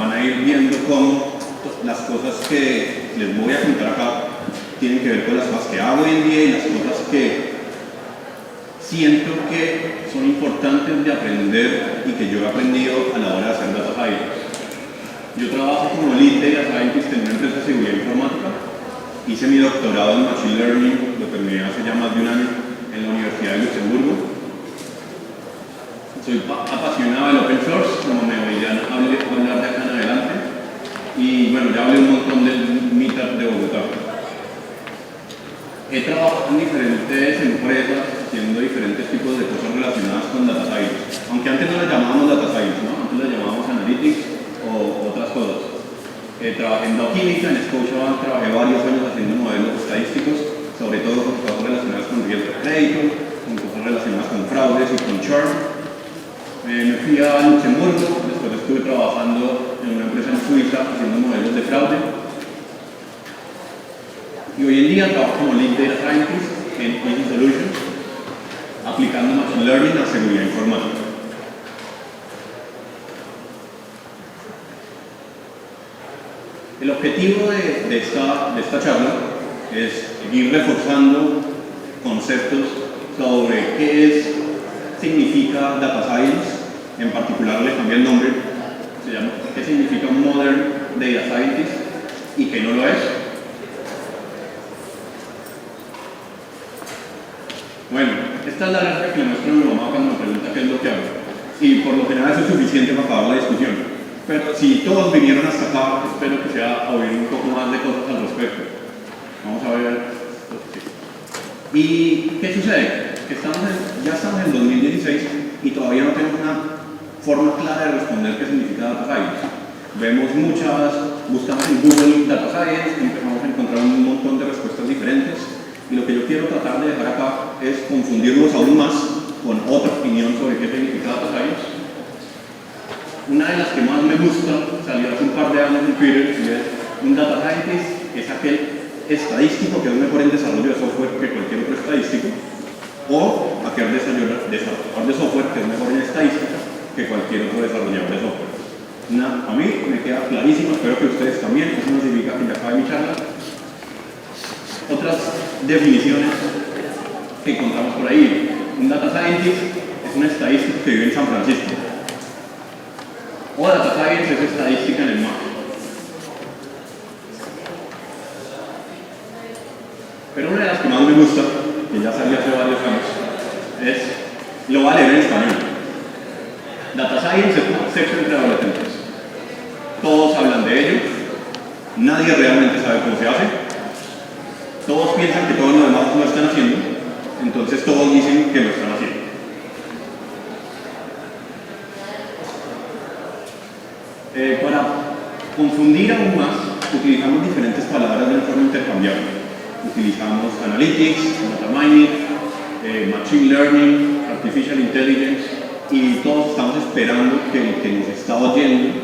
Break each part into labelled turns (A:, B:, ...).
A: van a ir viendo cómo las cosas que les voy a contar acá tienen que ver con las cosas que hago hoy en día y las cosas que siento que son importantes de aprender y que yo he aprendido a la hora de hacer data science. Yo trabajo como lead data scientist en una empresa de seguridad informática. Hice mi doctorado en Machine Learning, lo terminé hace ya más de un año en la Universidad de Luxemburgo. Soy apasionado del open source, como me oirán hablar de acá en adelante. Y bueno, ya hablé un montón del Meetup de Bogotá. He trabajado en diferentes empresas haciendo diferentes tipos de cosas relacionadas con data science. Aunque antes no las llamábamos data science, ¿no? Antes las llamábamos analytics o otras cosas. Trabajé en Doquímica, en Scotiabank, trabajé varios años haciendo modelos estadísticos, sobre todo con cosas relacionadas con riesgo de crédito, con cosas relacionadas con fraudes y con churn. Me fui a Luxemburgo, después estuve trabajando en una empresa en Suiza haciendo modelos de fraude. Y hoy en día trabajo como Lead Data Scientist en Easy Solutions, aplicando Machine Learning a seguridad informática. El objetivo de esta charla es ir reforzando conceptos sobre qué significa Data Science, en particular le cambié el nombre, se llama qué significa Modern Data Scientist y qué no lo es. Bueno, esta es la gráfica que le muestro a mi mamá cuando me pregunta qué es lo que hago. Y por lo general eso es suficiente para acabar la discusión. Pero si todos vinieron hasta acá, espero que sea oír un poco más de cosas al respecto. Vamos a ver. ¿Y qué sucede? Que ya estamos en 2016 y todavía no tenemos una forma clara de responder qué significa Data Science. Buscamos en Google Data Science, empezamos a encontrar un montón de respuestas diferentes. Y lo que yo quiero tratar de dejar acá es confundirlos aún más con otra opinión sobre qué significa Data Science. Una de las que más me gusta, salió hace un par de años en Twitter, y es un Data Scientist es aquel estadístico que es mejor en desarrollo de software que cualquier otro estadístico, o aquel desarrollador de software que es mejor en estadística que cualquier otro desarrollador de software. A mí me queda clarísimo, espero que ustedes también, eso no significa que ya acabe mi charla. Otras definiciones que encontramos por ahí. Un Data Scientist es un estadístico que vive en San Francisco. O Data Science es estadística en el mar. Pero una de las que más me gusta, que ya salió hace varios años, lo voy a leer en español. Data Science es un sexo entre adolescentes. Todos hablan de ello, nadie realmente sabe cómo se hace, todos piensan que todos los demás lo están haciendo, entonces todos dicen que lo están haciendo. Para confundir aún más, utilizamos diferentes palabras de una forma intercambiable. Utilizamos Analytics, Data Mining, Machine Learning, Artificial Intelligence, y todos estamos esperando que el que nos está oyendo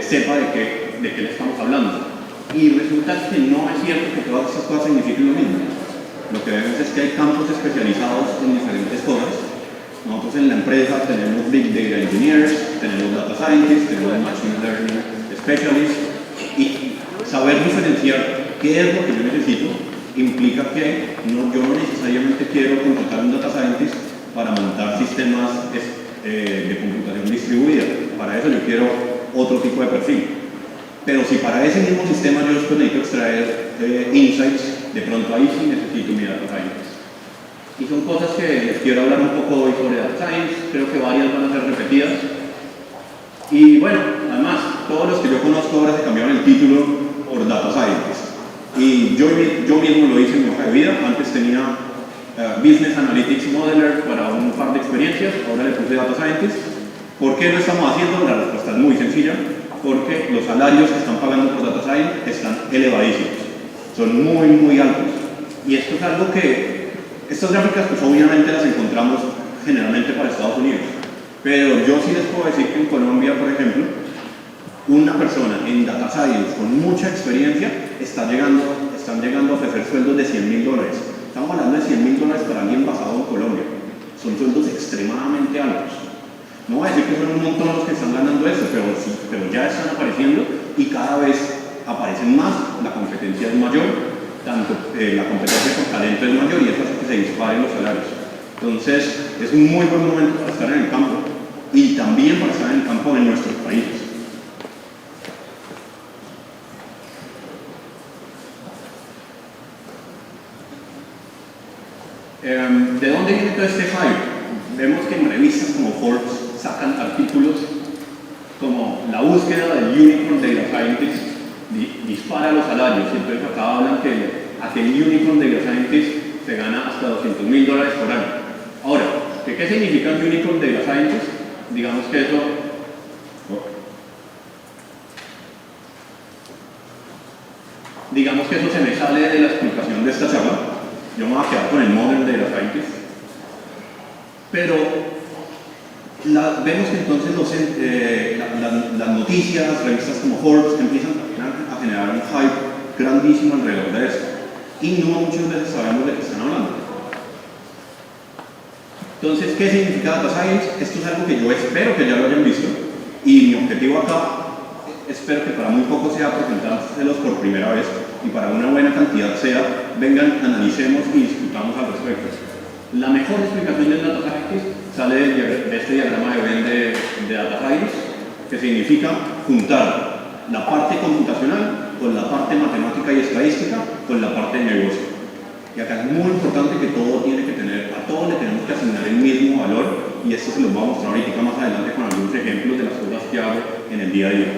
A: sepa de qué le estamos hablando. Y resulta que no es cierto que todas esas cosas signifiquen lo mismo. Lo que vemos es que hay campos especializados en diferentes cosas. Nosotros en la empresa tenemos Big Data Engineers, tenemos Data Scientists, tenemos Machine Learning Specialists, y saber diferenciar qué es lo que yo necesito implica que yo no necesariamente quiero contratar un Data Scientist para montar sistemas de computación distribuida. Para eso yo quiero otro tipo de perfil. Pero si para ese mismo sistema yo después necesito extraer insights, de pronto ahí sí necesito mi Data Scientist. Y son cosas que les quiero hablar un poco hoy sobre Data Science, creo que varias van a ser repetidas. Y bueno, además, todos los que yo conozco ahora se cambiaron el título por Data Scientist. Y yo mismo lo hice en mi hoja de vida, antes tenía Business Analytics Modeler para un par de experiencias, ahora le puse Data Scientist. ¿Por qué lo estamos haciendo? La respuesta es muy sencilla, porque los salarios que están pagando por Data Science están elevadísimos, son muy, muy altos. Y esto es algo que estas gráficas pues obviamente las encontramos generalmente para Estados Unidos, pero yo sí les puedo decir que en Colombia, por ejemplo, una persona en Data Science con mucha experiencia están llegando a ofrecer sueldos de $100.000. Estamos hablando de $100.000 para alguien basado en Colombia. Son sueldos extremadamente altos. No voy a decir que son un montón los que están ganando esto, pero sí, pero ya están apareciendo y cada vez aparecen más, la competencia es mayor, tanto la competencia por talento es mayor y eso hace que se disparen los salarios. Entonces, es un muy buen momento para estar en el campo y también para estar en el campo de nuestros países. ¿De dónde viene todo este hype? Vemos que en revistas como Forbes sacan artículos como la búsqueda del Unicorn Data Scientist dispara los salarios, y entonces acá hablan que aquel Unicorn Data Scientist se gana hasta $200,000 por año. Ahora, ¿qué significa un Unicorn Data Scientist? Digamos que eso... Digamos que eso se me sale de la explicación de esta charla. Yo me voy a quedar con el Modern Data Scientist. Pero vemos que entonces las noticias, revistas como Forbes empiezan a generar un hype grandísimo alrededor de esto. Y no muchas veces sabemos de qué están hablando. Entonces, ¿qué significa Data Science? Esto es algo que yo espero que ya lo hayan visto. Y mi objetivo acá, espero que para muy poco sea presentárselos por primera vez y para una buena cantidad sea, vengan, analicemos y discutamos al respecto. La mejor explicación del Data Scientist sale de este diagrama de Venn de Data Science, que significa juntar la parte computacional con la parte matemática y estadística con la parte de negocio. Y acá es muy importante que todo tiene que tener, a todo le tenemos que asignar el mismo valor, y esto se los voy a mostrar ahorita más adelante con algunos ejemplos de las cosas que hago en el día a día.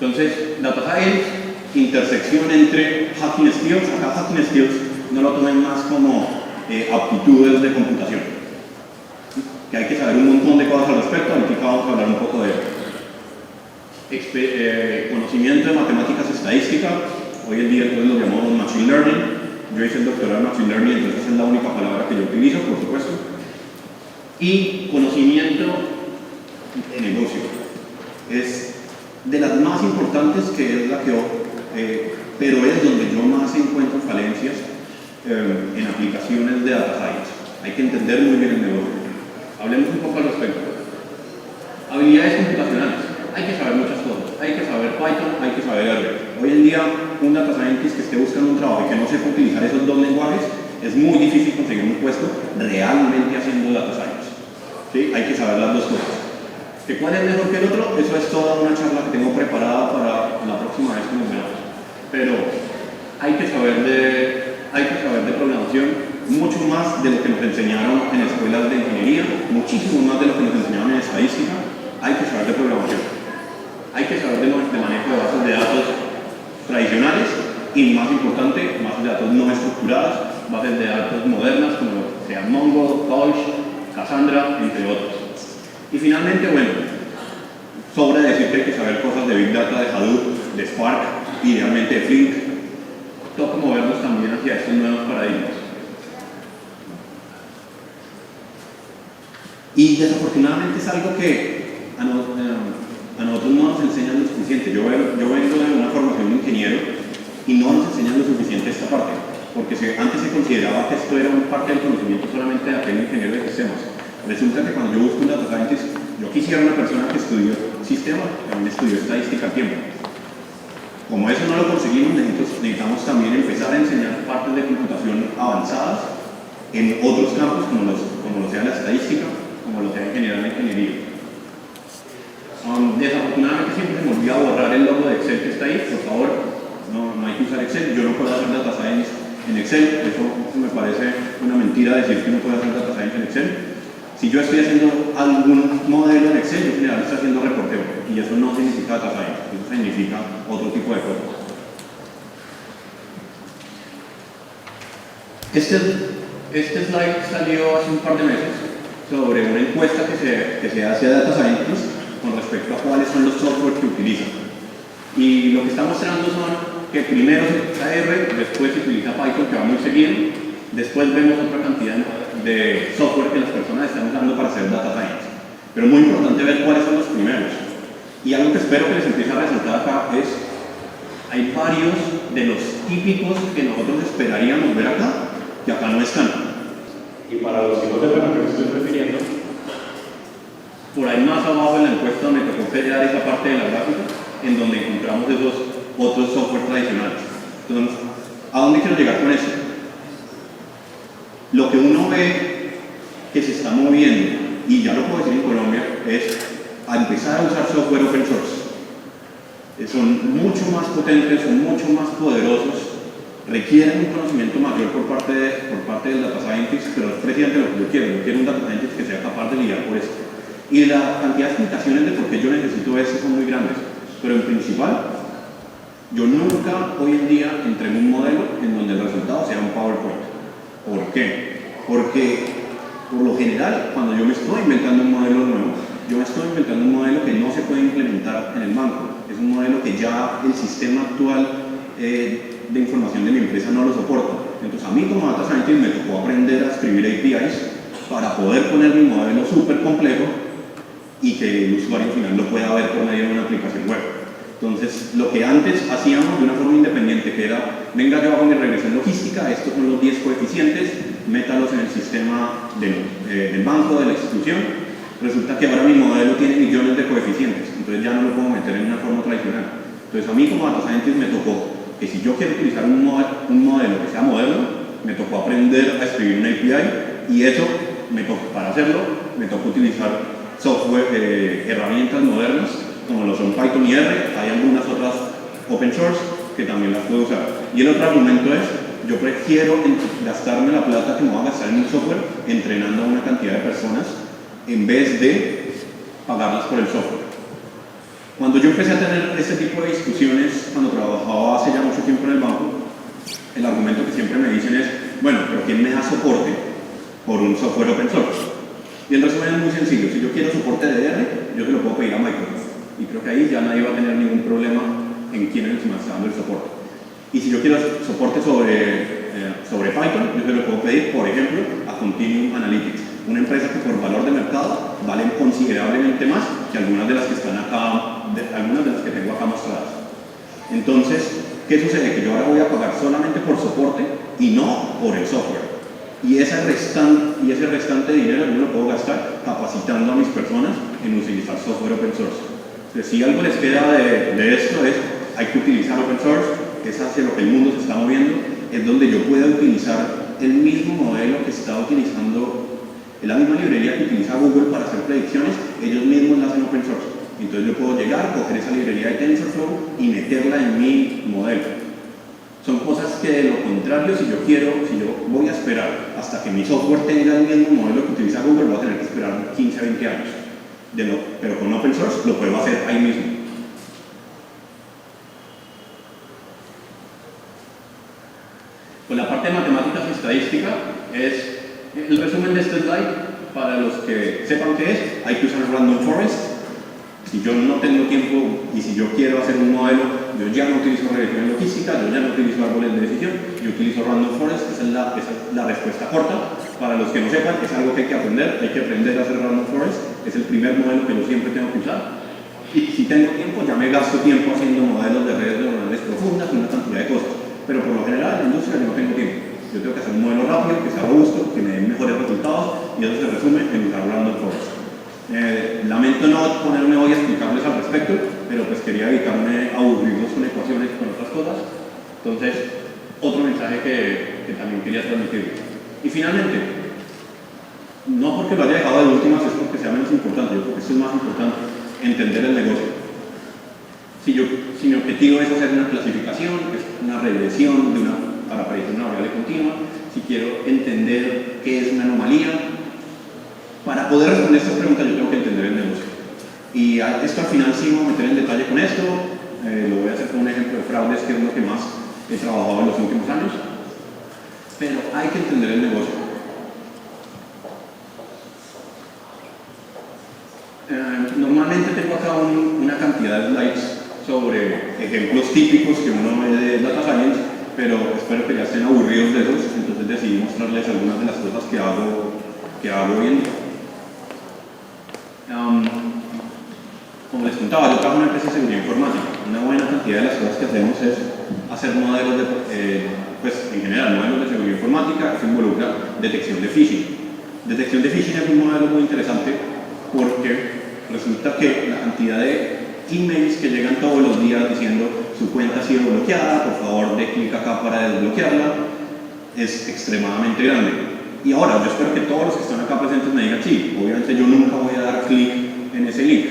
A: Entonces, Data Science, intersección entre Hacking Skills. Acá Hacking Skills no lo tomen más como aptitudes de computación, que hay que saber un montón de cosas al respecto. Aquí vamos a hablar un poco de conocimiento de matemáticas estadísticas. Hoy en día entonces lo llamamos Machine Learning. Yo hice el doctorado en Machine Learning, entonces es la única palabra que yo utilizo, por supuesto. Y conocimiento de negocio. Es de las más importantes, que es la que pero es donde yo más encuentro falencias en aplicaciones de Data Science. Hay que entender muy bien el negocio. Hablemos un poco al respecto. Habilidades computacionales. Hay que saber muchas cosas. Hay que saber Python, hay que saber R. Hoy en día, un Data Scientist que esté buscando un trabajo y que no sepa utilizar esos dos lenguajes, es muy difícil conseguir un puesto realmente haciendo Data Science. ¿Sí? Hay que saber las dos cosas. ¿Que cuál es mejor que el otro? Eso es toda una charla que tengo preparada para la próxima vez que nos veamos. Pero hay que saber de programación mucho más de lo que nos enseñaron en escuelas de ingeniería, muchísimo más de lo que nos enseñaron en estadística. Hay que saber de programación. Hay que saber de manejo de bases de datos tradicionales y, más importante, bases de datos no estructuradas, bases de datos modernas como sea Mongo, Torch, Cassandra, entre otros. Y finalmente, bueno, sobra decir que hay que saber cosas de Big Data, de Hadoop, de Spark, idealmente de Flink. Toca movernos también hacia estos nuevos paradigmas. Y desafortunadamente es algo que a nosotros no nos enseñan lo suficiente. Yo vengo de una formación de ingeniero y no nos enseñan lo suficiente esta parte, porque antes se consideraba que esto era una parte del conocimiento solamente de aquel ingeniero de sistemas. Resulta que cuando yo busco un Data Scientist, yo quisiera una persona que estudió sistemas, también estudió estadística a tiempo. Como eso no lo conseguimos, necesitamos también empezar a enseñar partes de computación avanzadas en otros campos, como lo sea la estadística, como lo sea en general la ingeniería. Desafortunadamente siempre se me olvida borrar el logo de Excel que está ahí. Por favor, no hay que usar Excel. Yo no puedo hacer Data Science en Excel. Eso me parece una mentira decir que no puedo hacer Data Science en Excel. Si yo estoy haciendo algún modelo en Excel, yo en general estoy haciendo reporteo, y eso no significa Data Science, eso significa otro tipo de cosas. Este slide salió hace un par de meses sobre una encuesta que se hace a Data Scientists con respecto a cuáles son los software que utilizan. Y lo que está mostrando son que primero se utiliza R, después se utiliza Python, que va muy seguido, después vemos otra cantidad de software que las personas están usando para hacer Data Science. Pero muy importante ver cuáles son los primeros. Y algo que espero que les empiece a resaltar acá es, hay varios de los típicos que nosotros esperaríamos ver acá, que acá no están. Y para los que no sepan a qué me estoy refiriendo, Por ahí más abajo en la encuesta me tocó sellar esa parte de la gráfica en donde encontramos esos otros software tradicionales. Entonces, ¿a dónde quiero llegar con eso? Lo que uno ve que se está moviendo, y ya lo puedo decir en Colombia, es a empezar a usar software open source. Son mucho más potentes, son mucho más poderosos, requieren un conocimiento mayor por parte del data scientist, pero es precisamente lo que yo quiero. Yo quiero un data scientist que sea capaz de lidiar por esto. Y la cantidad de explicaciones de por qué yo necesito eso son muy grandes, pero en principal, yo nunca hoy en día entré en un modelo en donde el resultado sea un PowerPoint. ¿Por qué? Porque por lo general, cuando yo me estoy inventando un modelo nuevo, yo me estoy inventando un modelo que no se puede implementar en el banco. Es un modelo que ya el sistema actual de información de mi empresa no lo soporta. Entonces a mí como data scientist me tocó aprender a escribir APIs para poder poner mi modelo súper complejo y que el usuario final lo pueda ver por medio de una aplicación web. Entonces, lo que antes hacíamos de una forma independiente, que era, venga, yo hago mi regresión logística, estos son los 10 coeficientes, métalos en el sistema del banco, de la institución. Resulta que ahora mi modelo tiene millones de coeficientes, entonces ya no lo puedo meter en una forma tradicional. Entonces, a mí como data scientist me tocó que si yo quiero utilizar un modelo que sea moderno, me tocó aprender a escribir una API, y eso, para hacerlo, me tocó utilizar software, herramientas modernas, como lo son Python y R. Hay algunas otras open source que también las puedo usar. Y el otro argumento es, yo prefiero gastarme la plata que me voy a gastar en un software entrenando a una cantidad de personas en vez de pagarlas por el software. Cuando yo empecé a tener este tipo de discusiones, cuando trabajaba hace ya mucho tiempo en el banco, el argumento que siempre me dicen es, bueno, pero ¿quién me da soporte por un software open source? Y el resumen es muy sencillo. Si yo quiero soporte de R, yo se lo puedo pedir a Microsoft. Y creo que ahí ya nadie va a tener ningún problema en quién es el que me está dando el soporte. Y si yo quiero soporte sobre Python, yo se lo puedo pedir, por ejemplo, a Continuum Analytics, una empresa que por valor de mercado vale considerablemente más que algunas de las que están acá, algunas de las que tengo acá mostradas. Entonces, ¿qué sucede? Que yo ahora voy a pagar solamente por soporte y no por el software. Y ese restante dinero yo lo puedo gastar capacitando a mis personas en utilizar software open source. Entonces, si algo les queda de esto es, hay que utilizar open source, es hacia lo que el mundo se está moviendo, es donde yo pueda utilizar el mismo modelo que está utilizando, la misma librería que utiliza Google para hacer predicciones, ellos mismos la hacen open source. Entonces yo puedo llegar, coger esa librería de TensorFlow y meterla en mi modelo. Son cosas que de lo contrario, si yo voy a esperar hasta que mi software tenga el mismo modelo que utiliza Google, voy a tener que esperar 15 a 20 años. Pero con open source lo puedo hacer ahí mismo. Pues la parte de matemáticas y estadística es el resumen de este slide. Para los que sepan qué es, hay que usar Random Forest. Si yo no tengo tiempo y si yo quiero hacer un modelo, yo ya no utilizo regresión logística, yo ya no utilizo árboles de decisión, yo utilizo Random Forest. Esa es la respuesta corta. Para los que no sepan, es algo que hay que aprender a hacer Random Forest. Es el primer modelo que yo siempre tengo que usar. Y si tengo tiempo, ya me gasto tiempo haciendo modelos de redes neuronales profundas, una cantidad de cosas. Pero por lo general, en la industria yo no tengo tiempo. Yo tengo que hacer un modelo rápido, que sea robusto, que me dé mejores resultados, y eso se resume en usar Random Forest. Lamento no ponerme hoy a explicarles al respecto, pero pues quería evitarme aburrirlos con ecuaciones y con otras cosas. Entonces, otro mensaje que también quería transmitir. Y finalmente, no porque lo haya dejado de últimas es porque sea menos importante, yo creo que esto es más importante, entender el negocio. Si mi objetivo es hacer una clasificación, es una regresión para predecir una variable continua, si quiero entender qué es una anomalía, para poder responder estas preguntas yo tengo que entender el negocio. Y esto al final sí voy a meter en detalle con esto, lo voy a hacer con un ejemplo de fraudes, que es lo que más he trabajado en los últimos años, pero hay que entender el negocio. Normalmente tengo acá una cantidad de slides sobre ejemplos típicos que uno ve de Data Science, pero espero que ya estén aburridos de esos, entonces decidí mostrarles algunas de las cosas que hago bien. Como les contaba, yo trabajo en una empresa de seguridad informática. Una buena cantidad de las cosas que hacemos es hacer modelos en general, modelos de seguridad informática. Eso involucra detección de phishing. Detección de phishing es un modelo muy interesante porque Resulta que la cantidad de emails que llegan todos los días diciendo su cuenta ha sido bloqueada, por favor dé clic acá para desbloquearla, es extremadamente grande. Y ahora, yo espero que todos los que están acá presentes me digan, sí, obviamente yo nunca voy a dar clic en ese link.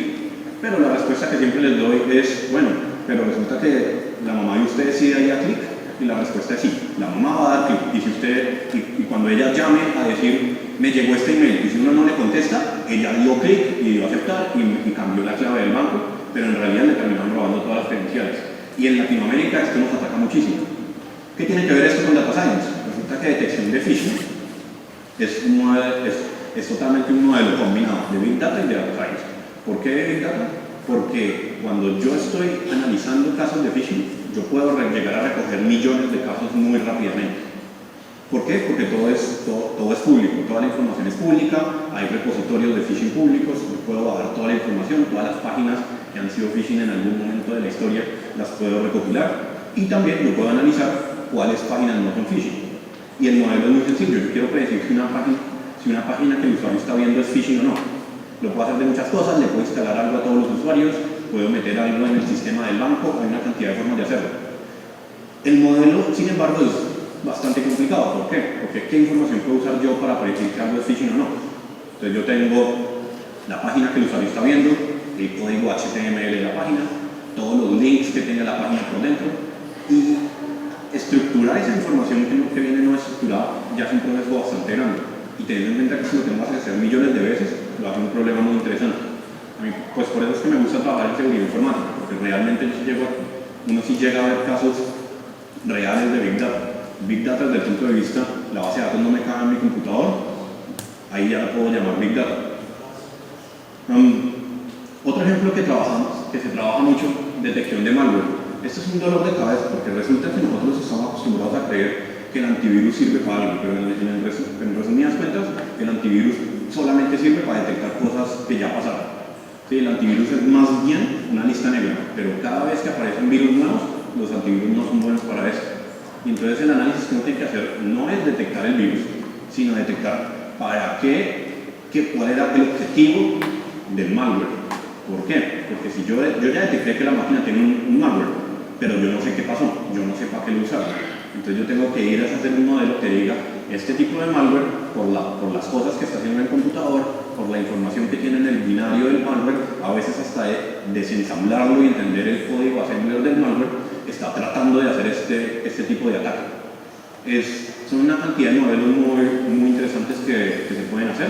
A: Pero la respuesta que siempre les doy es, bueno, pero resulta que la mamá de usted decide ahí a clic, y la respuesta es sí, la mamá va a dar clic. Y si usted, y cuando ella llame a decir, me llegó este email, y si uno no le contesta, ella dio clic y dio a aceptar y cambió la clave del banco, pero en realidad le terminaron robando todas las credenciales. Y en Latinoamérica esto nos ataca muchísimo. ¿Qué tiene que ver esto con Data Science? Resulta que detección de phishing es totalmente un modelo combinado de Big Data y de Data Science. ¿Por qué Big Data? Porque cuando yo estoy analizando casos de phishing, yo puedo llegar a recoger millones de casos muy rápidamente. ¿Por qué? Porque todo es público, toda la información es pública, hay repositorios de phishing públicos, yo puedo bajar toda la información, todas las páginas que han sido phishing en algún momento de la historia las puedo recopilar y también yo puedo analizar cuáles páginas no son phishing. Y el modelo es muy sencillo, yo quiero predecir si una página que el usuario está viendo es phishing o no. Lo puedo hacer de muchas cosas, le puedo instalar algo a todos los usuarios, puedo meter algo en el sistema del banco, hay una cantidad de formas de hacerlo. El modelo, sin embargo, es bastante complicado. ¿Por qué? Porque ¿qué información puedo usar yo para predecir que algo es phishing o no? Entonces yo tengo la página que el usuario está viendo, el código HTML de la página, todos los links que tenga la página por dentro y estructurar esa información que viene no estructurada ya es un proceso bastante grande. Y teniendo en cuenta que si lo tengo que hacer millones de veces, lo hace un problema muy interesante. A mí, pues por eso es que me gusta trabajar en seguridad informática, porque realmente uno sí llega a ver casos reales de Big Data. Big Data desde el punto de vista, la base de datos no me cabe en mi computador, ahí ya la puedo llamar Big Data. Otro ejemplo que se trabaja mucho, detección de malware. Esto es un dolor de cabeza porque resulta que nosotros estamos acostumbrados a creer que el antivirus sirve para algo, pero en resumidas cuentas, el antivirus solamente sirve para detectar cosas que ya pasaron. Sí, el antivirus es más bien una lista negra, pero cada vez que aparecen virus nuevos, los antivirus no son buenos para eso. Y entonces el análisis que uno tiene que hacer no es detectar el virus, sino detectar para cuál era el objetivo del malware. ¿Por qué? Porque si yo ya detecté que la máquina tiene un malware, pero yo no sé qué pasó, yo no sé para qué lo usaron. Entonces yo tengo que ir a hacer un modelo que diga este tipo de malware, por las cosas que está haciendo en el computador, por la información que tiene en el binario del malware, a veces hasta de desensamblarlo y entender el código assembler del malware, está tratando de hacer este tipo de ataque. Son una cantidad de modelos muy interesantes que se pueden hacer.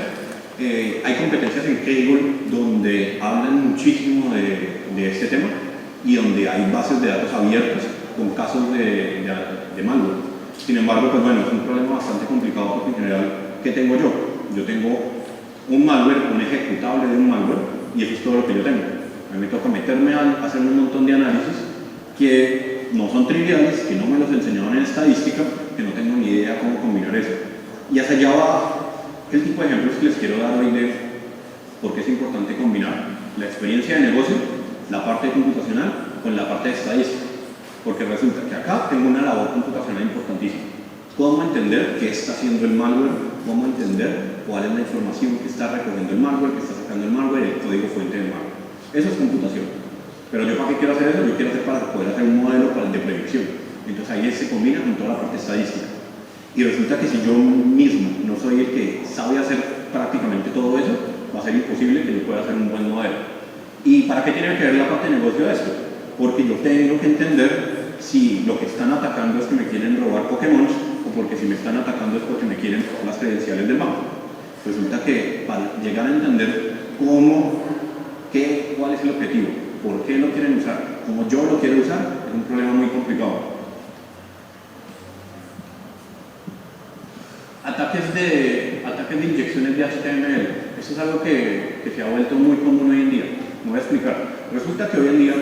A: Hay competencias en Kaggle donde hablan muchísimo de este tema y donde hay bases de datos abiertas con casos de malware. Sin embargo, pues bueno, es un problema bastante complicado porque en general, ¿qué tengo yo? Yo tengo un malware, un ejecutable de un malware y eso es todo lo que yo tengo. A mí me toca meterme a hacer un montón de análisis que no son triviales, que no me los enseñaron en estadística, que no tengo ni idea cómo combinar eso. Y hacia allá va el tipo de ejemplos que les quiero dar hoy de por qué es importante combinar la experiencia de negocio, la parte computacional, con la parte de estadística. Porque resulta que acá tengo una labor computacional importantísima. Cómo entender qué está haciendo el malware, cómo entender cuál es la información que está recogiendo el malware, que está sacando el malware, el código fuente del malware. Eso es computación. Pero yo, ¿para qué quiero hacer eso? Yo quiero hacer para poder hacer un modelo de predicción. Entonces ahí se combina con toda la parte estadística. Y resulta que si yo mismo no soy el que sabe hacer prácticamente todo eso, va a ser imposible que yo pueda hacer un buen modelo. ¿Y para qué tiene que ver la parte de negocio de esto? Porque yo tengo que entender si lo que están atacando es que me quieren robar Pokémon o porque si me están atacando es porque me quieren robar las credenciales del banco. Resulta que para llegar a entender cuál es el objetivo, por qué lo quieren usar, cómo yo lo quiero usar, es un problema muy complicado. Ataques de inyecciones de HTML. Eso es algo que se ha vuelto muy común hoy en día. Me voy a explicar. Resulta que hoy en día,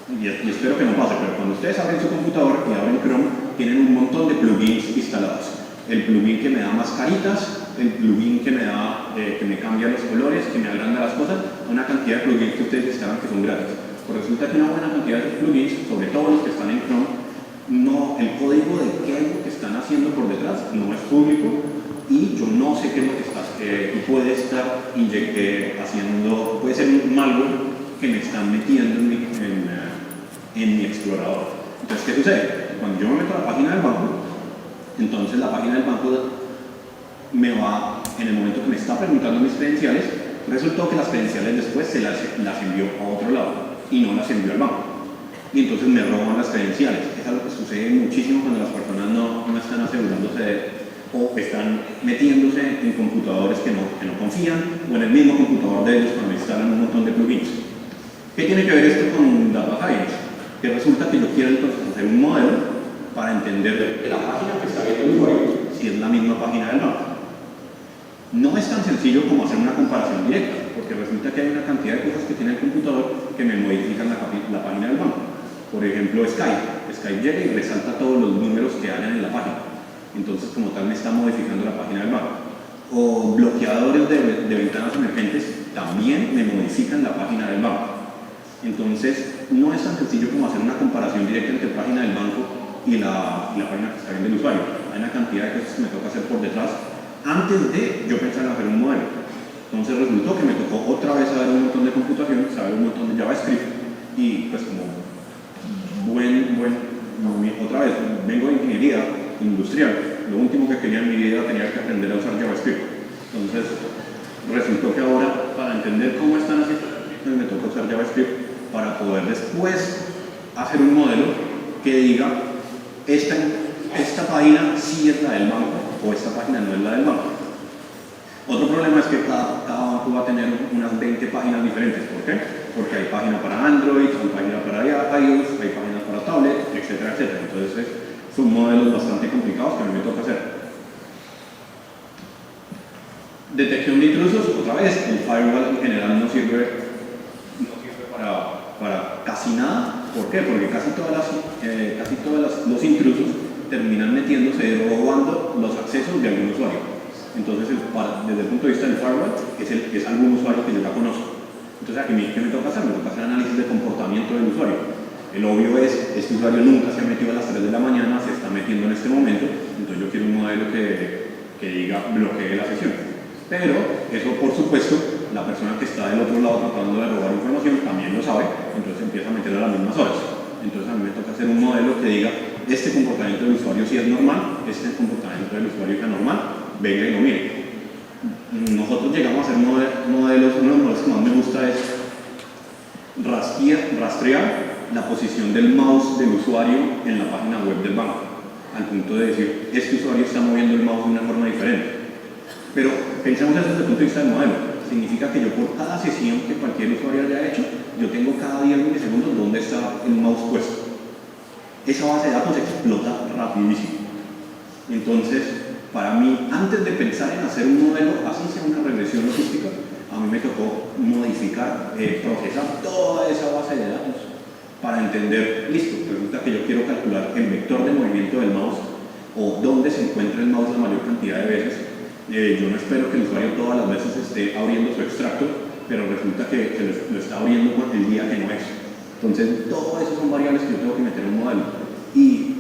A: y espero que no pase, pero cuando ustedes abren su computador y abren Chrome, tienen un montón de plugins instalados. El plugin que me da más caritas, el plugin que me cambia los colores, que me agranda las cosas, una cantidad de plugins que ustedes instalan que son gratis. Pues resulta que una buena cantidad de plugins, sobre todo los que están en Chrome, el código de qué es lo que están haciendo por detrás no es público y yo no sé qué es lo que está y puede estar puede ser un malware que me están metiendo en mi explorador. Entonces, ¿qué sucede? Cuando yo me meto a la página del banco, entonces la página del banco me va, en el momento que me está preguntando mis credenciales, resultó que las credenciales después se las envió a otro lado y no las envió al banco. Y entonces me roban las credenciales. Es algo que sucede muchísimo cuando las personas no están asegurándose o están metiéndose en computadores que no confían, o en el mismo computador de ellos cuando instalan un montón de plugins. ¿Qué tiene que ver esto con Data Science? Que resulta que yo quiero entonces hacer un modelo para entender de la página que está viendo el usuario si es la misma página del banco. No es tan sencillo como hacer una comparación directa, porque resulta que hay una cantidad de cosas que tiene el computador que me modifican la página del banco. Por ejemplo, Skype llega y resalta todos los números que hayan en la página. Entonces, como tal, me está modificando la página del banco. O bloqueadores de ventanas emergentes también me modifican la página del banco. Entonces, no es tan sencillo como hacer una comparación directa entre la página del banco y la página que está viendo el usuario. Hay una cantidad de cosas que me toca hacer por detrás antes de yo pensar en hacer un modelo. Entonces resultó que me tocó otra vez saber un montón de computación, saber un montón de JavaScript y pues como otra vez, vengo de ingeniería industrial, lo último que quería en mi vida tenía que aprender a usar JavaScript. Entonces resultó que ahora para entender cómo están haciendo me toca usar JavaScript para poder después hacer un modelo que diga esta página sí es la del banco o esta página no es la del banco. Otro problema es que cada banco va a tener unas 20 páginas diferentes. ¿Por qué? Porque hay página para Android, hay página para iOS, hay páginas para tablet, etcétera, etcétera. Entonces son modelos bastante complicados que a mí me toca hacer. Detección de intrusos, otra vez, el firewall en general no sirve para casi nada. ¿Por qué? Porque casi todos los intrusos terminan metiéndose, robando los accesos de algún usuario. Entonces, desde el punto de vista del firewall, es algún usuario que yo ya conozco. Entonces, ¿qué me toca hacer? Me toca hacer análisis de comportamiento del usuario. El obvio es, este usuario nunca se ha metido a las 3 de la mañana, se está metiendo en este momento, entonces yo quiero un modelo que diga bloquee la sesión. Pero, eso por supuesto, la persona que está del otro lado tratando de robar información también lo sabe, entonces empieza a meter a las mismas horas. Entonces, a mí me toca hacer un modelo que diga, este comportamiento del usuario sí es normal, este comportamiento del usuario es anormal, venga y lo mire. Nosotros llegamos a hacer modelos, uno de los modelos que más me gusta es rastrear la posición del mouse del usuario en la página web del banco, al punto de decir, este usuario está moviendo el mouse de una forma diferente. Pero pensemos eso desde el punto de vista del modelo. Significa que yo por cada sesión que cualquier usuario haya hecho, yo tengo cada 10 milisegundos dónde está el mouse puesto. Esa base de datos explota rapidísimo. Entonces, para mí, antes de pensar en hacer un modelo, así sea una regresión logística, a mí me tocó modificar, procesar toda esa base de datos para entender, listo, resulta que yo quiero calcular el vector de movimiento del mouse o dónde se encuentra el mouse la mayor cantidad de veces. Yo no espero que el usuario todas las veces esté abriendo su extracto, pero resulta que lo está abriendo el día que no es. Entonces, todo eso son variables que yo tengo que meter en un modelo. Y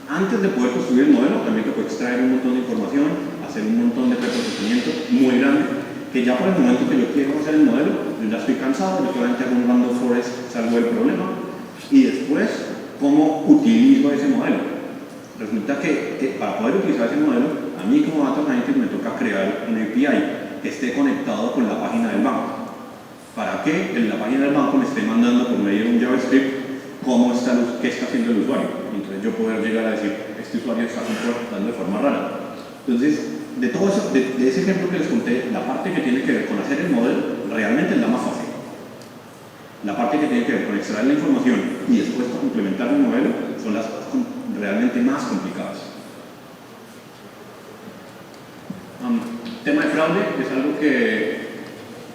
A: antes de poder construir el modelo, también tocó extraer un montón de información, hacer un montón de preprocesamiento muy grande, que ya por el momento que yo quiero hacer el modelo, yo ya estoy cansado, yo solamente hago un random forest, salgo del problema, y después, ¿cómo utilizo ese modelo? Resulta que para poder utilizar ese modelo, a mí como Data Scientist me toca crear un API que esté conectado con la página del banco, para que en la página del banco me esté mandando por medio de un JavaScript qué está haciendo el usuario. Entonces yo poder llegar a decir, este usuario está comportando de forma rara. Entonces, de todo eso, de ese ejemplo que les conté, la parte que tiene que ver con hacer el modelo realmente es la más fácil. La parte que tiene que ver con extraer la información y después implementar el modelo son las realmente más complicadas. Tema de fraude es algo que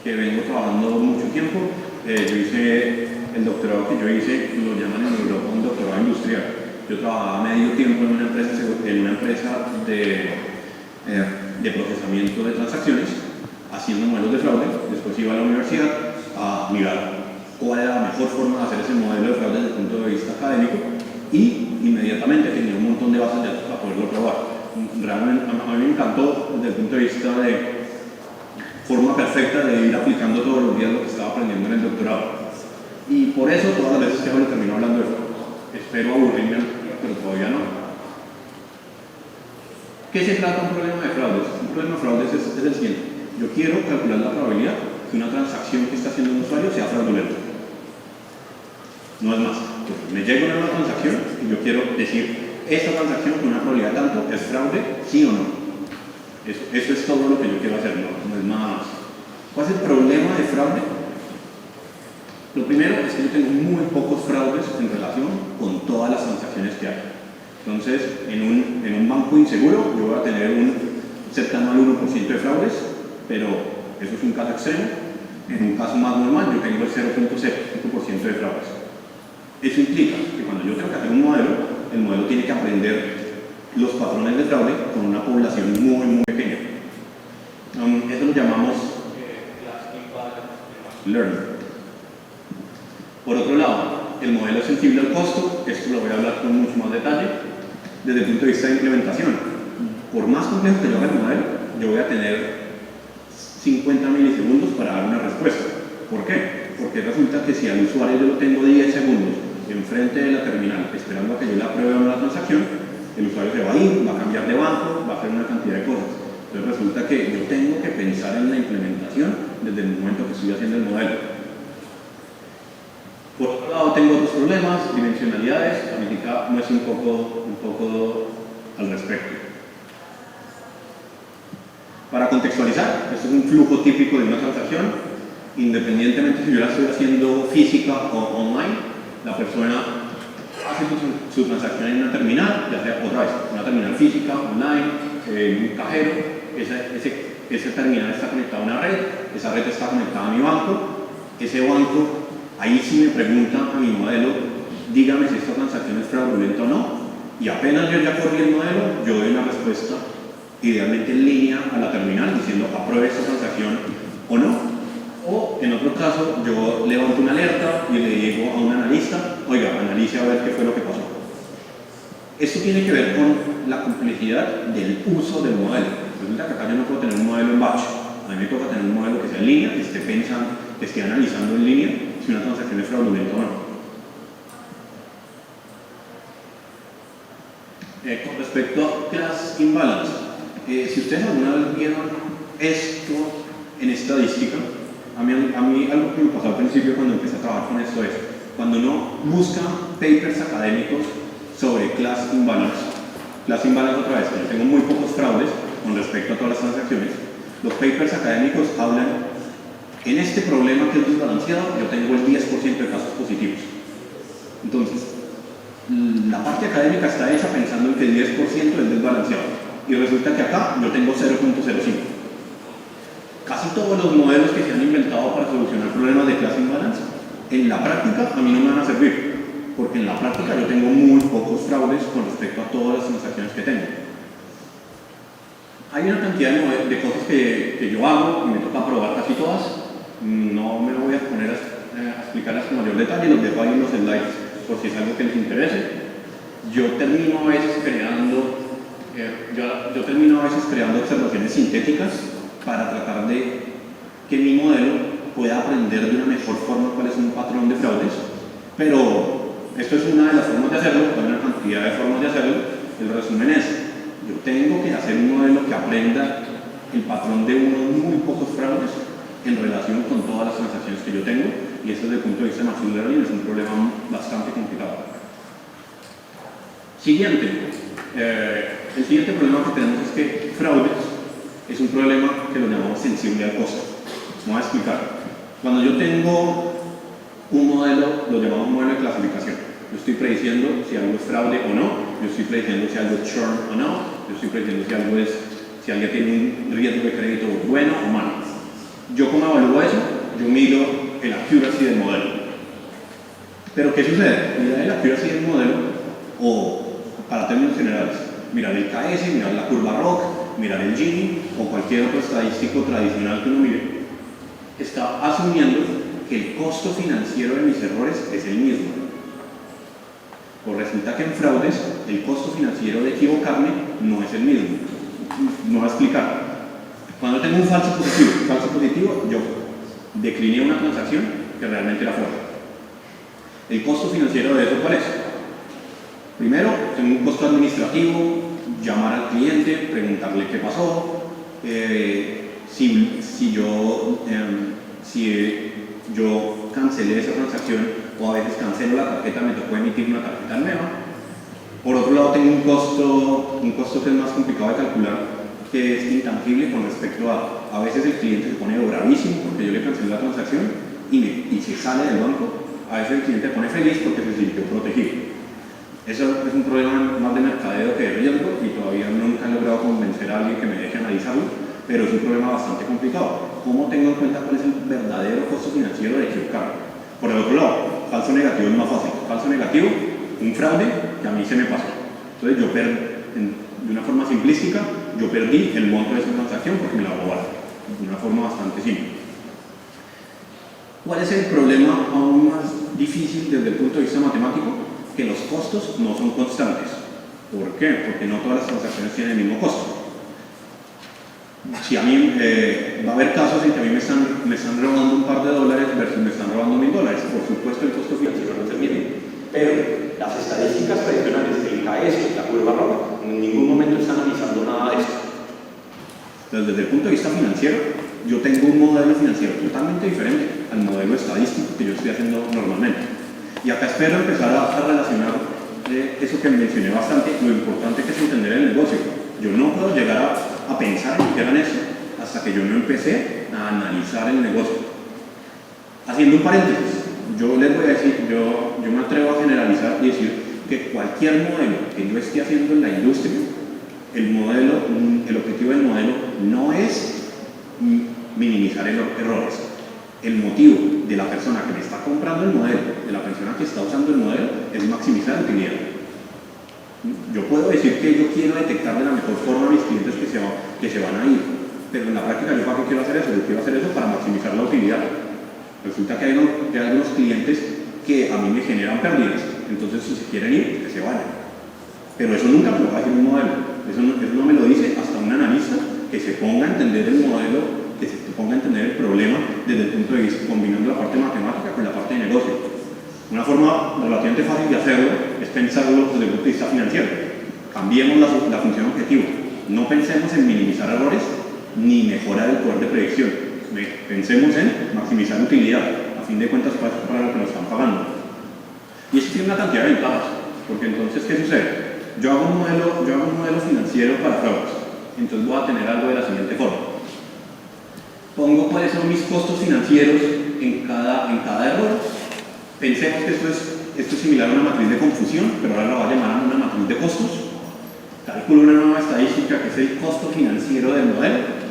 A: vengo trabajando mucho tiempo. Yo hice el doctorado que yo hice, lo llaman en Europa un doctorado industrial. Yo trabajaba medio tiempo en una empresa de procesamiento de transacciones, haciendo modelos de fraude. Después iba a la universidad a mirar cuál era la mejor forma de hacer ese modelo de fraude desde el punto de vista académico y inmediatamente tenía un montón de bases de datos para poderlo probar. Realmente a mí me encantó desde el punto de vista de forma perfecta de ir aplicando todos los días lo que estaba aprendiendo en el doctorado. Y por eso todas las veces que hablo termino hablando de fraudes. Espero aburrirme, pero todavía no. ¿Qué se trata un problema de fraudes? Un problema de fraudes es el siguiente. Yo quiero calcular la probabilidad que una transacción que está haciendo un usuario sea fraudulenta. No es más. Me llega una nueva transacción y yo quiero decir, esta transacción con una probabilidad tanto es fraude, sí o no. Eso es todo lo que yo quiero hacer, no es más. ¿Cuál es el problema de fraude? Lo primero es que yo tengo muy pocos fraudes en relación con todas las transacciones que hay. Entonces, en un banco inseguro, yo voy a tener un cercano al 1% de fraudes, pero eso es un caso extremo. En un caso más normal, yo tengo el 0.5% de fraudes. Eso implica que cuando yo tengo que hacer un modelo, el modelo tiene que aprender los patrones de fraude con una población muy, muy pequeña. Eso lo llamamos learning. Por otro lado, el modelo es sensible al costo. Esto lo voy a hablar con mucho más detalle. Desde el punto de vista de implementación, por más complejo que yo haga el modelo, yo voy a tener 50 milisegundos para dar una respuesta. ¿Por qué? Porque resulta que si al usuario yo lo tengo 10 segundos enfrente de la terminal esperando a que yo le apruebe una transacción, el usuario se va a ir, va a cambiar de banco, va a hacer una cantidad de cosas. Entonces resulta que yo tengo que pensar en la implementación desde el momento que estoy haciendo el modelo. Por otro lado, tengo otros problemas, dimensionalidades. Analítica muestra un poco al respecto. Para contextualizar, esto es un flujo típico de una transacción. Independientemente si yo la estoy haciendo física o online, la persona hace su transacción en una terminal, ya sea otra vez, una terminal física, online, un cajero. Esa terminal está conectada a una red, esa red está conectada a mi banco. Ese banco, ahí sí me pregunta a mi modelo, dígame si esta transacción es fraudulenta o no, y apenas yo ya corrí el modelo, yo doy una respuesta idealmente en línea a la terminal diciendo apruebe esta transacción o no. O en otro caso, yo levanto una alerta y le digo a un analista, oiga, analice a ver qué fue lo que pasó. Esto tiene que ver con la complejidad del uso del modelo. Resulta que acá yo no puedo tener un modelo en batch. A mí me toca tener un modelo que sea en línea, que esté pensando, que esté analizando en línea si una transacción es fraudulenta o no. Con respecto a class imbalance, si ustedes alguna vez vieron esto en estadística, a mí algo que me pasó al principio cuando empecé a trabajar con esto es, cuando uno busca papers académicos sobre class imbalance otra vez, yo tengo muy pocos fraudes con respecto a todas las transacciones, los papers académicos hablan, en este problema que es desbalanceado, yo tengo el 10% de casos positivos. Entonces, la parte académica está hecha pensando en que el 10% es desbalanceado, y resulta que acá yo tengo 0.05. Casi todos los modelos que se han inventado para solucionar problemas de class imbalance, en la práctica a mí no me van a servir, porque en la práctica yo tengo muy pocos fraudes con respecto a todas las transacciones que tengo. Hay una cantidad de cosas que yo hago y me toca probar casi todas. No me lo voy a poner a explicarlas con mayor detalle, los dejo ahí en los slides por si es algo que les interese. Yo termino a veces creando observaciones sintéticas para tratar de que mi modelo pueda aprender de una mejor forma cuál es un patrón de fraudes, pero esto es una de las formas de hacerlo, hay una cantidad de formas de hacerlo. El resumen es, yo tengo que hacer un modelo que aprenda el patrón de unos muy pocos fraudes en relación con todas las transacciones que yo tengo, y eso desde el punto de vista de Machine Learning es un problema bastante complicado. El siguiente problema que tenemos es que fraudes es un problema que lo llamamos sensible al costo. Voy a explicar. Cuando yo tengo un modelo, lo llamamos modelo de clasificación. Yo estoy prediciendo si algo es fraude o no, yo estoy prediciendo si algo es churn o no, yo estoy prediciendo si alguien tiene un riesgo de crédito bueno o malo. Yo, ¿cómo evalúo eso? Yo mido el accuracy del modelo. Pero ¿qué sucede? Mirar el accuracy del modelo, o para términos generales, mirar el KS, mirar la curva ROC, mirar el Gini o cualquier otro estadístico tradicional que uno mire, está asumiendo que el costo financiero de mis errores es el mismo. Pues resulta que en fraudes el costo financiero de equivocarme no es el mismo. No voy a explicar. Cuando tengo un falso positivo, yo decliné una transacción que realmente era fuerte. ¿El costo financiero de eso cuál es? Primero, tengo un costo administrativo, llamar al cliente, preguntarle qué pasó, si yo cancelé esa transacción o a veces cancelo la tarjeta, me tocó emitir una tarjeta nueva. Por otro lado, tengo un costo que es más complicado de calcular, que es intangible con respecto a veces el cliente se pone bravísimo porque yo le cancelé la transacción y se sale del banco. A veces el cliente se pone feliz porque se sintió protegido. Eso es un problema más de mercadeo que de riesgo y todavía nunca he logrado convencer a alguien que me deje analizarlo, pero es un problema bastante complicado. ¿Cómo tengo en cuenta cuál es el verdadero costo financiero de equivocarme? Por el otro lado, falso negativo es más fácil. Falso negativo, un fraude que a mí se me pasó. Entonces yo de una forma simplística, yo perdí el monto de esa transacción porque me la robaron. De una forma bastante simple. ¿Cuál es el problema aún más difícil desde el punto de vista matemático? Que los costos no son constantes. ¿Por qué? Porque no todas las transacciones tienen el mismo costo. Si a mí va a haber casos en que a mí me están robando un par de dólares versus me están robando $1000. Por supuesto el costo financiero no es el mismo. Pero las estadísticas tradicionales, el KS, la curva roja, en ningún momento están analizando nada de esto. Entonces, desde el punto de vista financiero, yo tengo un modelo financiero totalmente diferente al modelo estadístico que yo estoy haciendo normalmente. Y acá espero empezar a relacionar eso que mencioné bastante, lo importante que es entender el negocio. Yo no puedo llegar a pensar en que hagan eso hasta que yo no empecé a analizar el negocio. Haciendo un paréntesis, yo les voy a decir, yo me atrevo a generalizar y decir que cualquier modelo que yo esté haciendo en la industria, el objetivo del modelo no es minimizar errores. El motivo de la persona que me está comprando el modelo, de la persona que está usando el modelo, es maximizar la utilidad. Yo puedo decir que yo quiero detectar de la mejor forma a mis clientes que se van a ir, pero en la práctica yo para qué quiero hacer eso, yo quiero hacer eso para maximizar la utilidad. Resulta que hay algunos clientes que a mí me generan pérdidas, entonces si se quieren ir, que se vayan. Pero eso nunca me lo va a decir un modelo, eso no me lo dice hasta un analista que se ponga a entender el modelo, que se ponga a entender el problema desde el punto de vista, combinando la parte matemática con la parte de negocio. Una forma relativamente fácil de hacerlo es pensarlo desde el punto de vista financiero. Cambiemos la función objetivo. No pensemos en minimizar errores ni mejorar el poder de predicción. Pensemos en maximizar utilidad. A fin de cuentas, para lo que nos están pagando. Y eso tiene una cantidad de ventajas. Porque entonces, ¿qué sucede? Yo hago un modelo financiero para fraudes. Entonces voy a tener algo de la siguiente forma. Pongo cuáles son mis costos financieros en cada error. Pensemos que esto es similar a una matriz de confusión, pero ahora la voy a llamar una matriz de costos. Calculo una nueva estadística que es el costo financiero del modelo.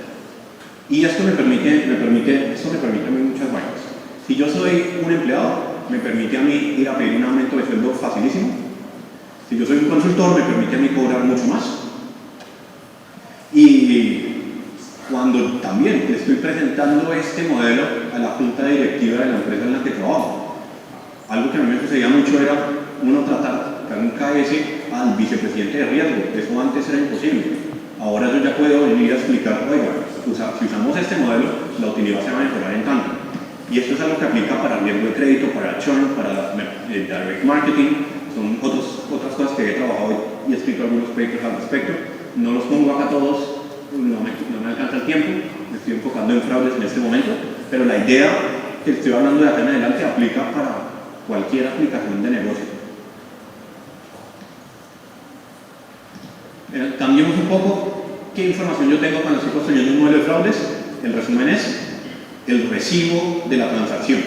A: Y esto me permite a mí muchas vainas. Si yo soy un empleado, me permite a mí ir a pedir un aumento de sueldo facilísimo. Si yo soy un consultor, me permite a mí cobrar mucho más. Y cuando también le estoy presentando este modelo a la junta directiva de la empresa en la que trabajo, algo que a mí me sucedía mucho era uno tratar un KS al vicepresidente de riesgo. Eso antes era imposible. Ahora yo ya puedo venir a explicar, oiga, si usamos este modelo, la utilidad se va a mejorar en tanto. Y esto es algo que aplica para riesgo de crédito, para churn, para direct marketing. Son otras cosas que he trabajado y he escrito algunos papers al respecto. No los pongo acá todos, no me alcanza el tiempo, me estoy enfocando en fraudes en este momento, pero la idea que estoy hablando de acá en adelante aplica para cualquier aplicación de negocio. Cambiemos un poco qué información yo tengo cuando estoy construyendo un modelo de fraudes. El resumen es el recibo de la transacción,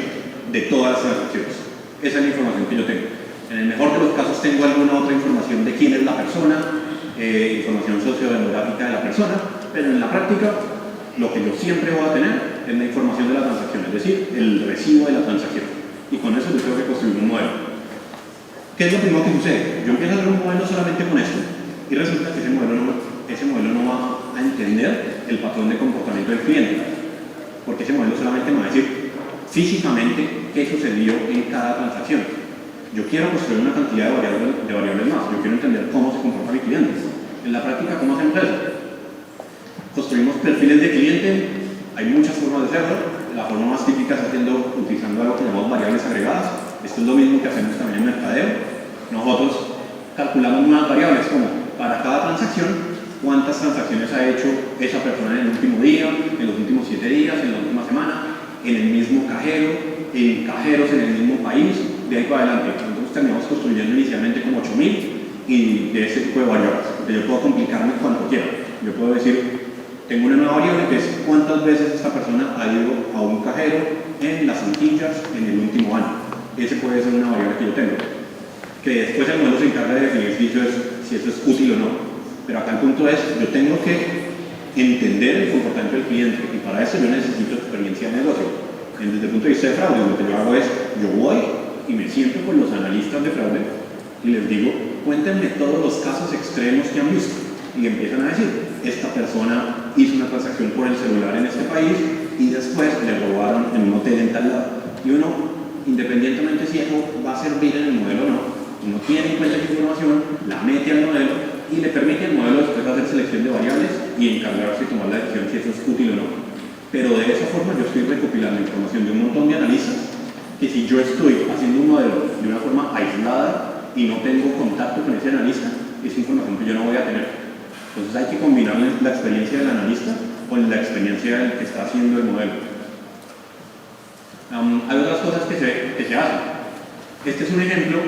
A: de todas las transacciones. Esa es la información que yo tengo. En el mejor de los casos tengo alguna otra información de quién es la persona, información sociodemográfica de la persona, pero en la práctica lo que yo siempre voy a tener es la información de la transacción, es decir, el recibo de la transacción. Y con eso yo tengo que construir un modelo. ¿Qué es lo primero que sucede? Yo empiezo a hacer un modelo solamente con esto y resulta que ese modelo no va a entender el patrón de comportamiento del cliente, porque ese modelo solamente me va a decir físicamente qué sucedió en cada transacción. Yo quiero construir una cantidad de variables más, yo quiero entender cómo se comporta mi cliente. En la práctica, ¿cómo hacemos eso? Construimos perfiles de cliente, hay muchas formas de hacerlo. La forma más típica es utilizando algo que llamamos variables agregadas. Esto es lo mismo que hacemos también en mercadeo. Nosotros calculamos unas variables como para cada transacción, cuántas transacciones ha hecho esa persona en el último día, en los últimos 7 días, en la última semana, en el mismo cajero, en cajeros en el mismo país, de ahí para adelante. Nosotros terminamos construyendo inicialmente como 8000 y de ese tipo de variables. Yo puedo complicarme cuanto quiera. Yo puedo decir, tengo una nueva variable que es cuántas veces esta persona ha ido a un cajero en las Antillas en el último año. Ese puede ser una variable que yo tengo. Que después el modelo se encarga de definir si eso es útil o no. Pero acá el punto es, yo tengo que entender el comportamiento del cliente y para eso yo necesito experiencia de negocio. Desde el punto de vista de fraude, lo que yo hago es, yo voy y me siento con los analistas de fraude y les digo, cuéntenme todos los casos extremos que han visto. Y empiezan a decir, esta persona hizo una transacción por el celular en este país y después le robaron en un hotel en tal lado. Y uno, independientemente si eso va a servir en el modelo o no, uno tiene en cuenta esa información, la mete al modelo y le permite al modelo después hacer selección de variables y encargarse y tomar la decisión si eso es útil o no. Pero de esa forma yo estoy recopilando información de un montón de analistas que si yo estoy haciendo un modelo de una forma aislada y no tengo contacto con ese analista, es información que yo no voy a tener. Entonces hay que combinar la experiencia del analista con la experiencia del que está haciendo el modelo. Hay otras cosas que se hacen. Este es un ejemplo,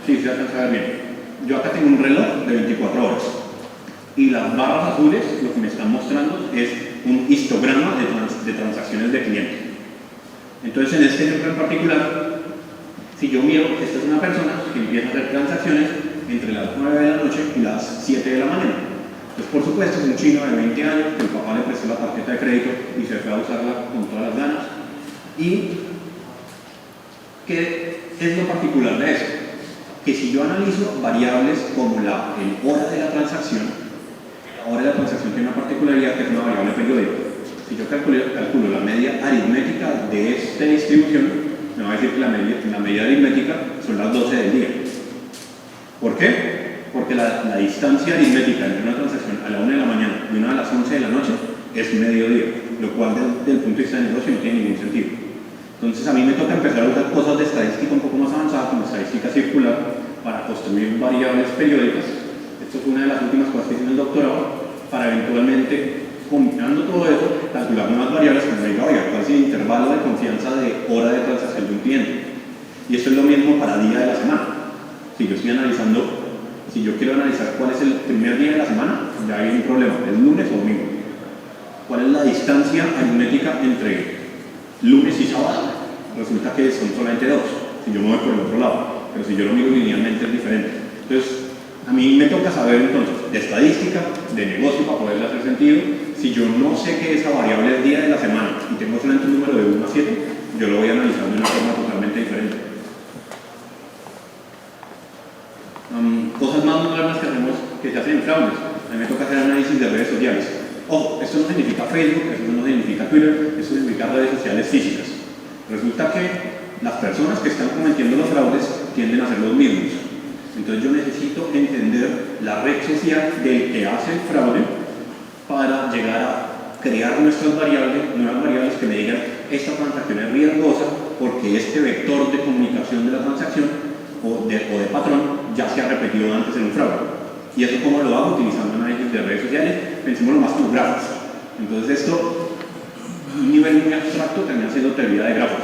A: sí, se alcanza a ver bien. Yo acá tengo un reloj de 24 horas y las barras azules lo que me están mostrando es un histograma de transacciones de cliente. Entonces en este ejemplo en particular, si yo miro, esta es una persona que empieza a hacer transacciones entre las 9 de la noche y las 7 de la mañana. Entonces, por supuesto, es un chino de 20 años que el papá le prestó la tarjeta de crédito y se fue a usarla con todas las ganas. ¿Y qué es lo particular de eso? Que si yo analizo variables como la hora de la transacción, la hora de la transacción tiene una particularidad que es una variable periódica. Si yo calculo la media aritmética de esta distribución, me va a decir que la media aritmética son las 12 del día. ¿Por qué? Porque la distancia aritmética entre una transacción a la 1 de la mañana y una a las 11 de la noche es mediodía, lo cual desde el punto de vista de negocio no tiene ningún sentido. Entonces a mí me toca empezar a usar cosas de estadística un poco más avanzada, como estadística circular, para construir variables periódicas. Esto es una de las últimas cosas que hice en el doctorado, para eventualmente, combinando todo eso, calcular nuevas variables que me diga, oiga, cuál es el intervalo de confianza de hora de transacción de un cliente. Y esto es lo mismo para día de la semana. Si yo estoy analizando, si yo quiero analizar cuál es el primer día de la semana, ya hay un problema, ¿es lunes o domingo? ¿Cuál es la distancia aritmética entre lunes y sábado? Resulta que son solamente 2, si yo me voy por el otro lado, pero si yo lo miro linealmente es diferente. Entonces, a mí me toca saber entonces de estadística, de negocio para poderle hacer sentido. Si yo no sé que esa variable es día de la semana y tengo solamente un número de 1 a 7, yo lo voy a analizar de una forma totalmente diferente. Cosas más modernas que se hacen en fraudes. A mí me toca hacer análisis de redes sociales. Ojo, esto no significa Facebook, esto no significa Twitter, esto significa redes sociales físicas. Resulta que las personas que están cometiendo los fraudes tienden a ser los mismos. Entonces yo necesito entender la red social del que hace el fraude para llegar a crear nuevas variables que me digan esta transacción es riesgosa porque este vector de comunicación de la transacción o de patrón ya se ha repetido antes en un fraude. ¿Y eso cómo lo hago? Utilizando análisis de redes sociales, pensémoslo más como grafos. Entonces esto, un nivel muy abstracto, termina siendo teoría de grafos.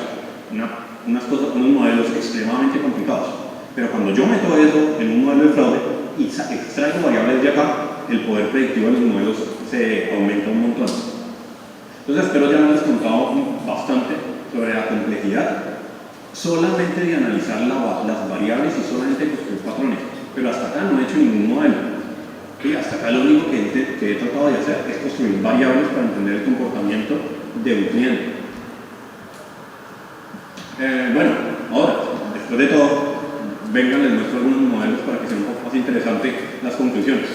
A: Unos modelos extremadamente complicados. Pero cuando yo meto eso en un modelo de fraude y extraigo variables de acá, el poder predictivo de los modelos se aumenta un montón. Entonces espero ya haberles contado bastante sobre la complejidad solamente de analizar las variables y solamente construir patrones. Pero hasta acá no he hecho ningún modelo. ¿Sí? Hasta acá lo único que he tratado de hacer es construir variables para entender el comportamiento de un cliente. Bueno, ahora, después de todo, vengan, les muestro algunos modelos para que sea un poco más interesante las conclusiones.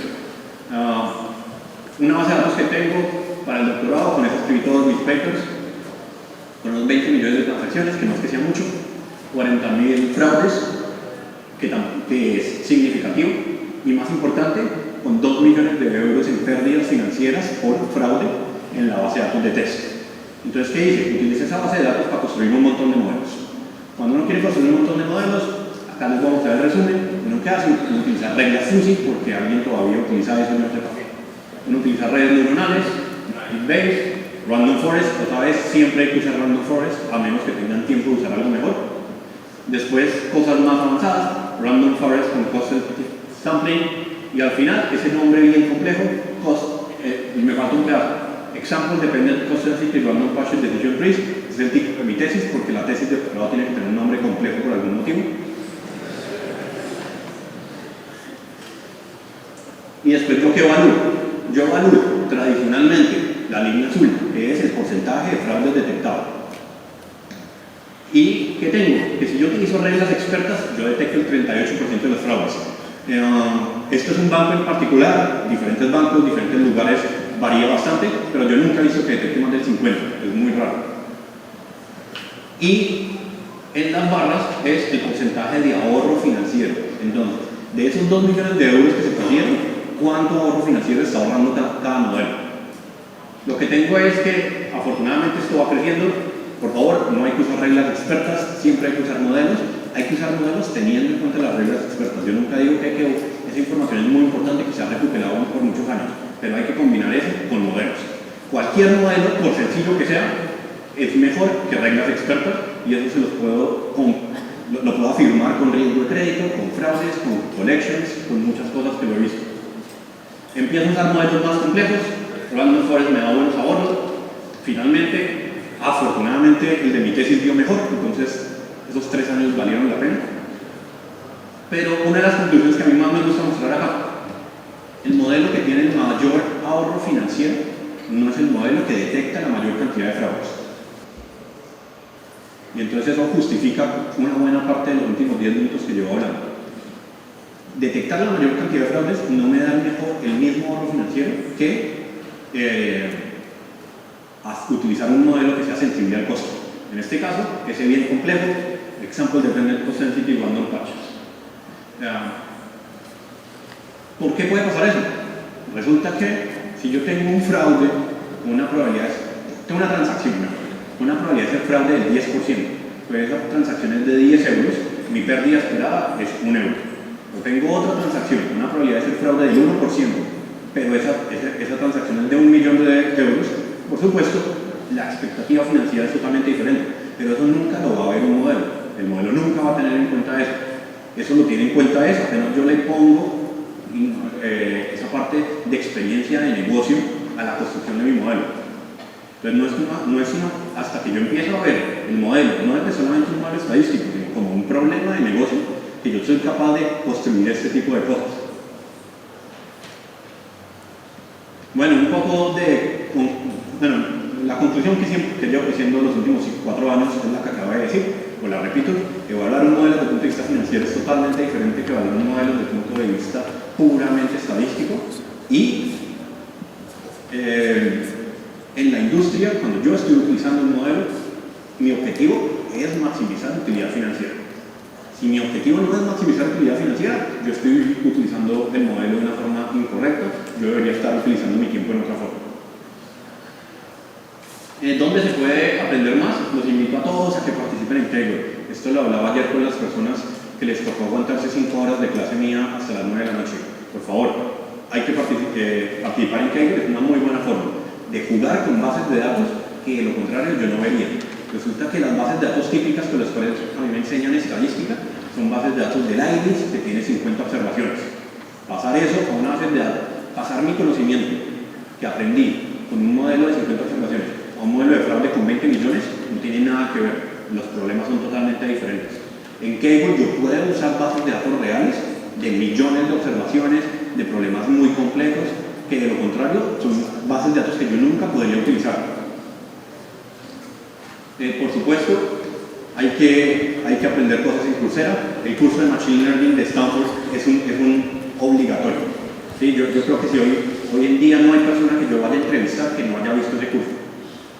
A: Una base de datos que tengo para el doctorado, con eso escribí todos mis papers, con unos 20 millones de transacciones, que no es que sea mucho, 40.000 fraudes, que es significativo, y más importante, con 2 millones de euros en pérdidas financieras por fraude en la base de datos de test. Entonces, ¿qué hice? Utilicé esa base de datos para construir un montón de modelos. Cuando uno quiere construir un montón de modelos, acá les voy a mostrar el resumen. Uno que hace es utilizar reglas FUSI, porque alguien todavía utiliza eso en otro papel. Uno utiliza redes neuronales, Bayes, Random Forest. Otra vez, siempre hay que usar Random Forest, a menos que tengan tiempo de usar algo mejor. Después, cosas más avanzadas, Random Forest con Cost Sampling. Y al final, ese nombre bien complejo, me falta un pedazo. Example Dependent Cost Sensitive Random Partial Decision Trees, es el título de mi tesis, porque la tesis de doctorado tiene que tener un nombre complejo por algún motivo. Y después, ¿yo qué evalúo? Yo evalúo tradicionalmente la línea azul, que es el porcentaje de fraudes detectados. ¿Y qué tengo? Que si yo utilizo reglas expertas, yo detecto el 38% de los fraudes. Esto es un banco en particular, diferentes bancos, diferentes lugares, varía bastante, pero yo nunca he visto que detecte más del 50%, es muy raro. Y en las barras es el porcentaje de ahorro financiero. Entonces, de esos 2 millones de euros que se perdieron, ¿cuánto ahorro financiero está ahorrando cada modelo? Lo que tengo es que, afortunadamente, esto va creciendo. Por favor, no hay que usar reglas expertas, siempre hay que usar modelos. Hay que usar modelos teniendo en cuenta las reglas expertas. Yo nunca digo que esa información es muy importante, que se ha recuperado por muchos años, pero hay que combinar eso con modelos. Cualquier modelo, por sencillo que sea, es mejor que reglas expertas, y eso se los puedo, lo puedo afirmar con riesgo de crédito, con fraudes, con collections, con muchas cosas que lo he visto. Empiezo a usar modelos más complejos, Random Forest me da buenos ahorros. Finalmente, afortunadamente, el de mi tesis dio mejor, entonces esos 3 años valieron la pena. Pero una de las conclusiones que a mí más me gusta mostrar acá, el modelo que tiene el mayor ahorro financiero no es el modelo que detecta la mayor cantidad de fraudes. Y entonces eso justifica una buena parte de los últimos 10 minutos que llevo hablando. Detectar la mayor cantidad de fraudes no me da el mismo ahorro financiero que utilizar un modelo que sea sensible al costo. En este caso, ese bien complejo, Example Dependent Cost Sensitive Random Patches. ¿Por qué puede pasar eso? Resulta que si yo tengo un fraude, tengo una transacción, una probabilidad de ser fraude del 10%, pues esa transacción es de 10 euros, mi pérdida esperada es 1 euro. O tengo otra transacción, una probabilidad de ser fraude del 1%, pero esa transacción es de 1 millón de euros. Por supuesto, la expectativa financiera es totalmente diferente, pero eso nunca lo va a ver un modelo. El modelo nunca va a tener en cuenta eso. Eso lo tiene en cuenta eso, apenas yo le pongo esa parte de experiencia de negocio a la construcción de mi modelo. Entonces no es hasta que yo empiezo a ver el modelo, no es solamente un modelo estadístico, sino como un problema de negocio, que yo soy capaz de construir este tipo de cosas. Bueno, un poco la conclusión que llevo diciendo los últimos 4 años es la que acabo de decir, o la repito: evaluar un modelo desde el punto de vista financiero es totalmente diferente que evaluar un modelo desde el punto de vista puramente estadístico. Y en la industria, cuando yo estoy utilizando un modelo, mi objetivo es maximizar utilidad financiera. Si mi objetivo no es maximizar utilidad financiera, yo estoy utilizando el modelo de una forma incorrecta, yo debería estar utilizando mi tiempo en otra forma. ¿Dónde se puede aprender más? Los invito a todos a que participen en Kaggle. Esto lo hablaba ayer con las personas que les tocó aguantarse 5 horas de clase mía hasta las 9 de la noche. Por favor, hay que participar en Kaggle, es una muy buena forma de jugar con bases de datos que de lo contrario yo no vería. Resulta que las bases de datos típicas con las cuales a mí me enseñan estadística son bases de datos del IRIS que tiene 50 observaciones. Pasar eso a una base de datos, pasar mi conocimiento que aprendí con un modelo de 50 observaciones a un modelo de fraude con 20 millones, no tiene nada que ver. Los problemas son totalmente diferentes. En Kaggle yo puedo usar bases de datos reales de millones de observaciones, de problemas muy complejos, que de lo contrario son bases de datos que yo nunca podría utilizar. Por supuesto, hay que aprender cosas en Coursera. El curso de Machine Learning de Stanford es un obligatorio. ¿Sí? Yo creo que si hoy en día no hay persona que yo vaya a entrevistar que no haya visto ese curso.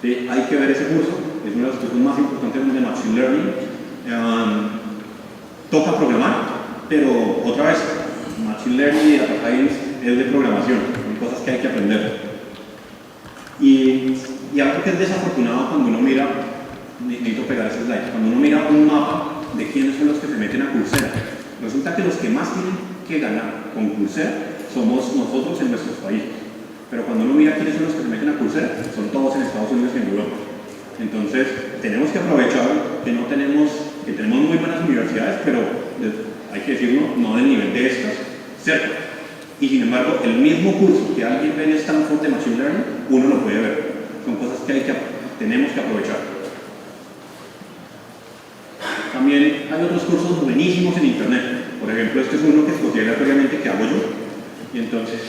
A: ¿Sí? Hay que ver ese curso, es uno de los cursos más importantes de Machine Learning. Toca programar, pero otra vez, Machine Learning y Data Science es de programación, son cosas que hay que aprender. Y algo que es desafortunado cuando uno mira, necesito pegar ese slide, cuando uno mira un mapa de quiénes son los que se meten a Coursera, resulta que los que más tienen que ganar con Coursera somos nosotros en nuestros países. Pero cuando uno mira quiénes son los que se meten a Coursera, son todos en Estados Unidos y en Europa. Entonces, tenemos que aprovechar que tenemos muy buenas universidades, pero hay que decirlo, no del nivel de estas, cerca. Y sin embargo, el mismo curso que alguien ve en Stanford de Machine Learning, uno lo puede ver. Son cosas que tenemos que aprovechar. También hay otros cursos buenísimos en Internet. Por ejemplo, este es uno que escogí aleatoriamente que hago yo. Y entonces,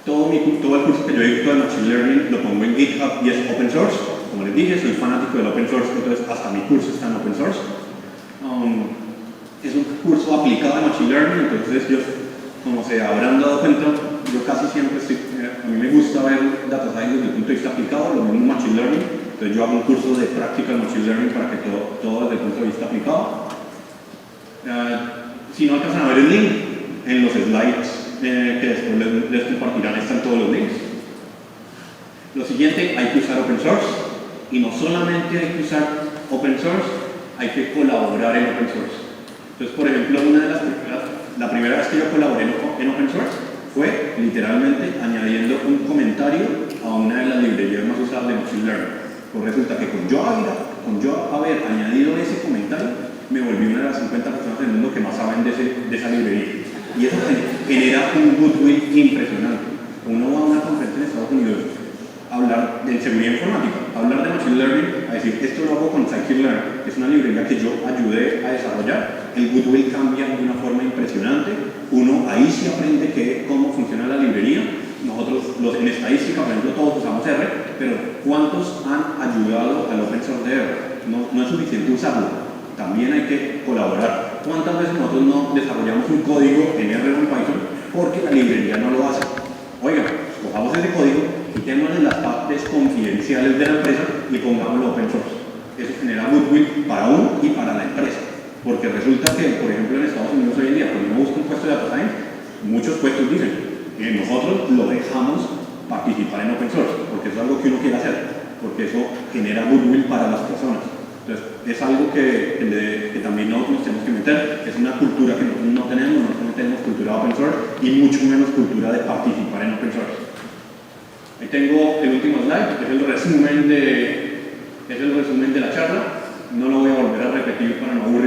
A: todo el curso que yo dicto de Machine Learning lo pongo en GitHub y es open source. Como les dije, soy fanático del open source, entonces hasta mi curso está en open source. Es un curso aplicado a Machine Learning, entonces yo, como se habrán dado cuenta, yo casi siempre a mí me gusta ver Data Science desde el punto de vista aplicado, lo mismo Machine Learning, entonces yo hago un curso de Practical Machine Learning para que todo desde el punto de vista aplicado. Si no alcanzan a ver el link, en los slides que después les compartirán están todos los links. Lo siguiente, hay que usar open source, y no solamente hay que usar open source, hay que colaborar en open source. Entonces, por ejemplo, la primera vez que yo colaboré en open source fue literalmente añadiendo un comentario a una de las librerías más usadas de Machine Learning. Pues resulta que con yo haber añadido ese comentario, me volví una de las 50 personas del mundo que más saben de esa librería. Y eso genera un goodwill impresionante. Uno va a una conferencia en Estados Unidos a hablar de seguridad informática, a hablar de Machine Learning, a decir, esto lo hago con Scikit-Learn, que es una librería que yo ayudé a desarrollar. El goodwill cambia de una forma impresionante. Uno ahí sí aprende cómo funciona la librería. Nosotros, en estadística, por ejemplo, todos usamos R, pero ¿cuántos han ayudado al open source de R? No es suficiente usarlo, también hay que colaborar. ¿Cuántas veces nosotros no desarrollamos un código en R o en Python porque la librería no lo hace? Oiga, cojamos ese código, quitémosle las partes confidenciales de la empresa y pongámoslo open source. Eso genera goodwill para uno y para la empresa. Porque resulta que, por ejemplo, en Estados Unidos hoy en día, cuando uno busca un puesto de Data Science, muchos puestos dicen que nosotros lo dejamos participar en open source, porque eso es algo que uno quiere hacer, porque eso genera goodwill para las personas. Entonces, es algo que también nosotros nos tenemos que meter. Es una cultura que nosotros no tenemos cultura open source y mucho menos cultura de participar en open source. Ahí tengo el último slide, que es el resumen de la charla. No lo voy a volver a repetir para no aburrir